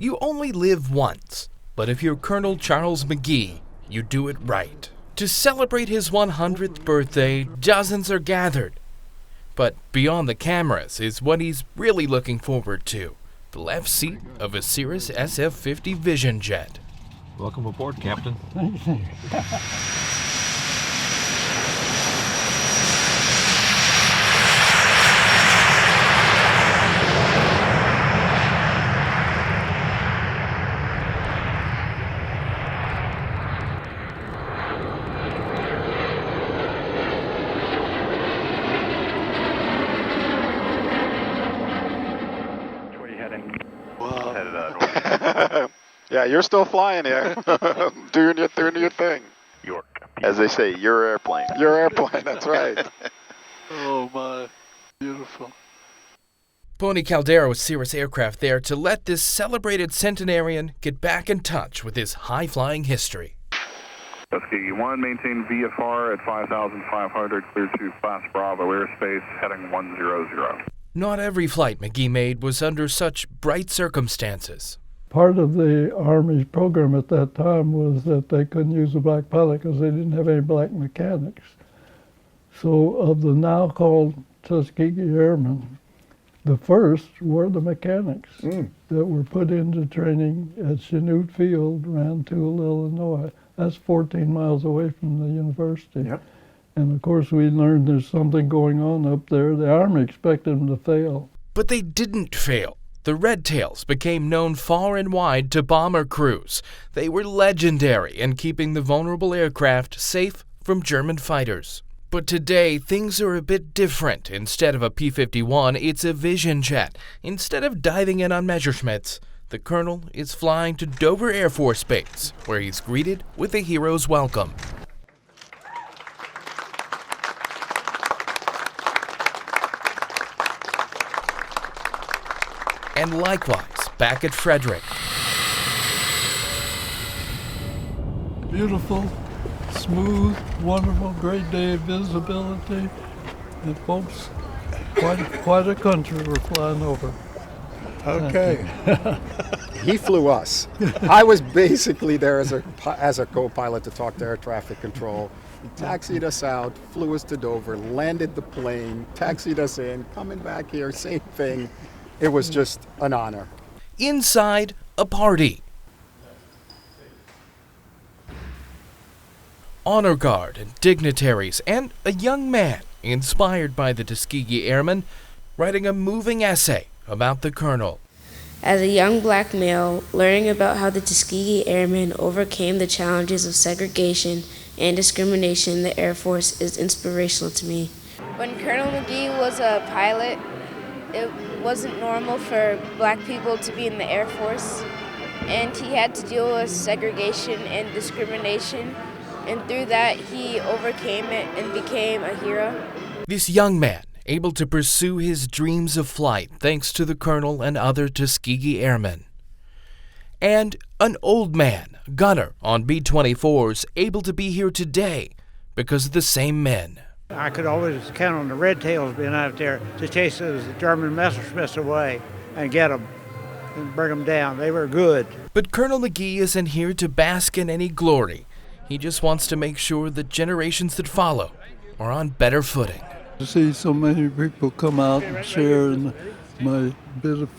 You only live once, but if you're Colonel Charles McGee, you do it right. To celebrate his 100th birthday, dozens are gathered. But beyond the cameras is what he's really looking forward to, the left seat of a Cirrus SF-50 Vision jet. Welcome aboard, Captain. Yeah, you're still flying here, doing your thing. York. As they say, your airplane. Your airplane, that's right. Oh my, beautiful. Pony Caldera with Cirrus Aircraft there to let this celebrated centenarian get back in touch with his high-flying history. Tuskegee 1, maintain VFR at 5,500, clear to Class Bravo airspace, heading 100. Not every flight McGee made was under such bright circumstances. Part of the Army's program at that time was that they couldn't use a black pilot because they didn't have any black mechanics. So of the now called Tuskegee Airmen, the first were the mechanics that were put into training at Chanute Field, Rantoul, Illinois. That's 14 miles away from the university. Yep. And of course we learned there's something going on up there. The Army expected them to fail. But they didn't fail. The Red Tails became known far and wide to bomber crews. They were legendary in keeping the vulnerable aircraft safe from German fighters. But today, things are a bit different. Instead of a P-51, it's a Vision jet. Instead of diving in on Messerschmitts, the colonel is flying to Dover Air Force Base, where he's greeted with a hero's welcome. And likewise, back at Frederick. Beautiful, smooth, wonderful, great day of visibility. And folks, quite a country we're flying over. Okay. He flew us. I was basically there as a co-pilot to talk to air traffic control. He taxied us out, flew us to Dover, landed the plane, taxied us in, coming back here, same thing. It was just an honor. Inside, a party. Honor guard and dignitaries, and a young man inspired by the Tuskegee Airmen writing a moving essay about the colonel. As a young black male, learning about how the Tuskegee Airmen overcame the challenges of segregation and discrimination in the Air Force is inspirational to me. When Colonel McGee was a pilot, it wasn't normal for black people to be in the Air Force, and he had to deal with segregation and discrimination, and through that he overcame it and became a hero. This young man, able to pursue his dreams of flight thanks to the colonel and other Tuskegee Airmen. And an old man, gunner on B-24s, able to be here today because of the same men. I could always count on the Red Tails being out there to chase those German Messerschmitts away and get them and bring them down. They were good. But Colonel McGee isn't here to bask in any glory. He just wants to make sure the generations that follow are on better footing. To see so many people come out and share in my bit of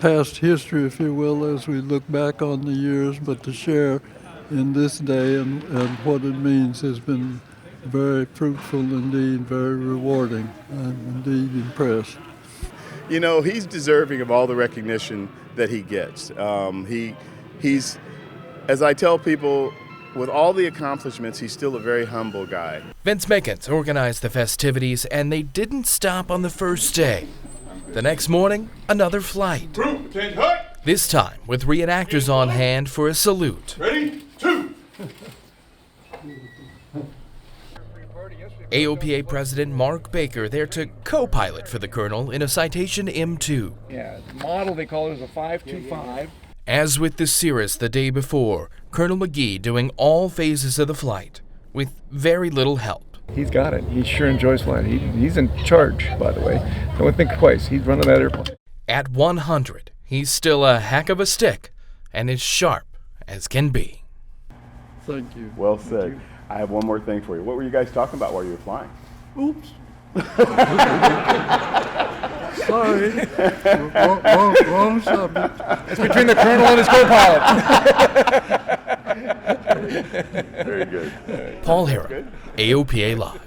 past history, if you will, as we look back on the years, but to share in this day and what it means has been very fruitful indeed, very rewarding. I'm indeed impressed. You know, he's deserving of all the recognition that he gets. He's, as I tell people, with all the accomplishments, he's still a very humble guy. Vince Mickens organized the festivities, and they didn't stop on the first day. The next morning, another flight. This time with reenactors on hand for a salute. Ready? 2. AOPA President Mark Baker there to co-pilot for the colonel in a Citation M2. Yeah, the model they call it is a 525. As with the Cirrus the day before, Colonel McGee doing all phases of the flight with very little help. He's got it. He sure enjoys flying. He's in charge, by the way. Don't think twice. He's running that airplane. At 100, he's still a heck of a stick and as sharp as can be. Thank you. Well said. I have one more thing for you. What were you guys talking about while you were flying? Oops. Sorry. Wrong subject. It's between the colonel and his co-pilot. Very good. Paul Harrop, AOPA Live.